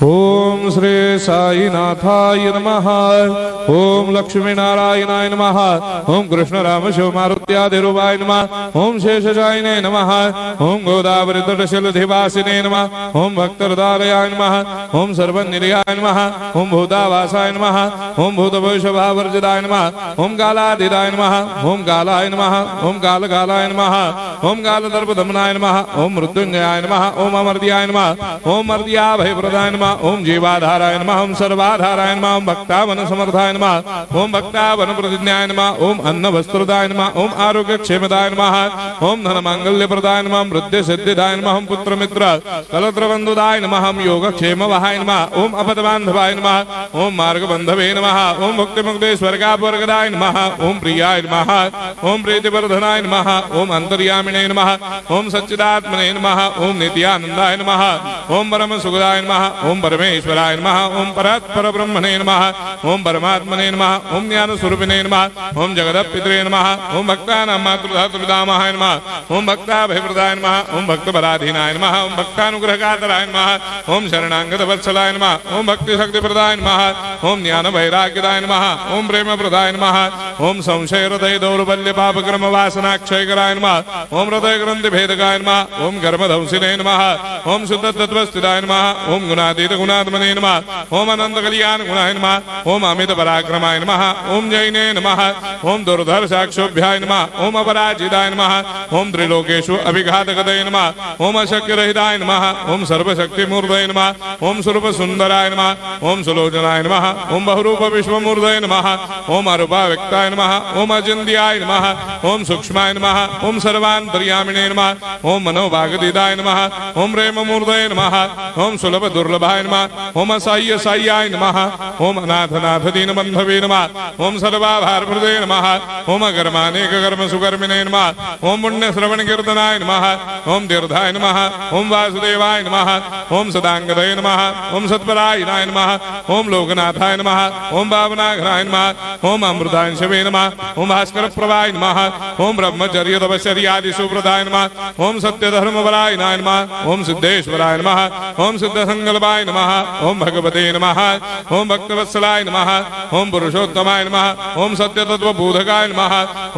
ओम श्री साईनाथाय नमः। ओम लक्ष्मी नारायणाय नमः। ओम कृष्ण राम शिव मारुत्यादिरूपाय नमः। ओम शेषशायिने नमः। ओम गोदावरी तटशिलधिवासिने नमः। ओम भक्तहृदयाय नमः। ओम सर्वनिलयाय नमः। ओम भूतावासाय नमः। ओम भूतभविष्यभावर्जिताय नमः। ओम कालाधीराय नमः। ओम कालाय नमः। ओम कालकालाय नमः। ओम कालदर्पदमनाय नमः। ओम मृत्युंजयाय नमः। ओम अमर्त्याय नमः। ओम मर्त्याभयप्रदाय नमः। ओम जीवाधाराय नमः। ओम सर्वाधाराय नमः। ओम भक्तावन समर्थाय नमः। ओम भक्तावन प्रतिज्ञाय नमः। ओम अन्न वस्त्रदाय नमः। ओम आरोग्य क्षेमदाय नमः। ओम धन मांगल्य प्रदाय नमः। ओम वृद्धि सिद्धिदाय नमः। ओम पुत्र मित्र कलत्र बंधुदाय नमः। ओम योग क्षेम वहाय नमः। ओम अपद बांधवाय नमः। ओम मार्ग बंधवे नमः। ओम मुक्ति मुक्ति स्वर्गापवर्गदाय नमः। ओम प्रियाय नमः। ओम प्रीतिवर्धनाय नमः। ओम अंतर्यामिने नमः। ओम सच्चिदात्मने नमः। ओम नित्यानंदाय नमः। ओम परम सुखदाय नमः। ओम परमेश्वराय नमः। ओम परात्पर ब्रह्मणे नमः। ओम परमात्मने नमः। ओम ज्ञान स्वरूपिणे नमः। ओम जगदपितरे नमः। ओम भक्तानां मातृधातुर्धामाय नमः। ओम भक्ताभयप्रदाय नमः। ओम भक्तपराधीनाय नमः। ओम भक्तानुग्रहकातराय नमः। ओम शरणागत वत्सलाय नमः। ओम भक्ति शक्ति प्रदाय नमः। ओम ज्ञान वैराग्यदाय नमः। ओम प्रेम प्रदाय नमः। ओम संशय हृदय दौर्बल्य पापक्रम वासनाक्षयकराय नमः। ओम हृदय ग्रंथि भेदकाय नमः। ओम कर्मधंसिने नमः। ओम शुद्ध तत्वस्थिताय नमः। ओम गुणातीत गुणात्मने नमः। ओम अनंत कल्याण गुणाय नमः। ओम अमित पराक्रमाय नमः। ओम जैने नमः। ओम दुर्धर्षाक्षोभ्याय नमः। ओम अपराजिताय नमः। ओम त्रिलोकेषु अभिघातगतये नमः। ओम अशक्य रहिताय नमः। ओम सर्वशक्तिमूर्तये नमः। ओम स्वरूप सुंदराय नमः। ओम सुलोचनाय नमः। ओम बहुरूप विश्वमूर्तये नमः। ओम अरूपाव्यक्ताय नमः। ओम अचिन्त्याय नमः। ओम सूक्ष्माय नमः। ओम सर्वान्तर्यामिणे नमः। ओम मनोभागदिदाय नमः। ओम प्रेममूर्तये नमः। ओम सुलभ दुर्लभाय नमः। ओम असाह्य साह्याय नमः। ओम अनाथनाथ दीनबन्धवे नमः। ओम सर्वाभारप्रदे नमः। ओम अकर्मानेक कर्म सुकर्मिणे नमः। ओम पुण्य श्रवण कीर्तनाय नमः। ओम तीर्थाय नमः। ओम वासुदेवाय नमः। ओम सदांगदये नमः। ओम सत्परायणाय नमः। ओम लोकनाथाय नमः। ओम भावनाघ्राय नमः। ओम अमृतांशवे नमः। ओम भास्कर प्रभाय नमः। ओम ब्रह्मचर्य तपश्चर्यादि सुप्रदाय नमः। ओम सत्य धर्म बलायनाय नमः। ओम सिद्धेश्वराय नमः। ओम सिद्ध संकल्पाय नमः। ओम भगवते नमः। ओम भक्तवत्सलाय नमः। ओम पुरुषोत्तमाय नमः। ओम सत्य तत्व बोधकाय नमः।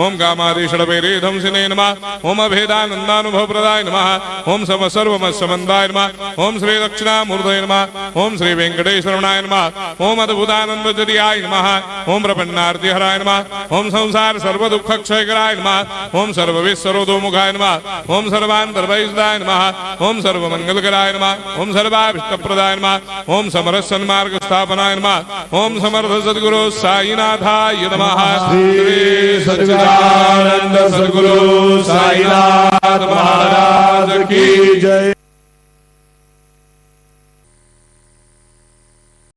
ओम कामादिषडवेरे धंसिने नमः। ओम अभेदानंदानुभव प्रदाय नमः। ओम सम सर्वमस्समन्दाय नमः। ओम श्री दक्षिणामूर्तये नमः। ओम श्री वेंकटेश्वरनाय नमः। ओम अद्भुतानंदजरियाय नमः। ओम प्रपन्नार्ति हराय नमः। ओम संसार सर्व दुख क्षयकराय नमः। ओम सर्वविश्वरोधोमुखाय नमः। ओम सर्वांतर्भयदाय नमः। ओम सर्वमंगलकराय नमः। ओम सर्वाभिष्टप्रदाय नमः। ओम समरस सन्मार्ग स्थापनाय नमः। ओम समर्थ सद्गुरु साईनाथाय नमः। श्री सच्चिदानंद सद्गुरु साईनाथ महाराज की जय।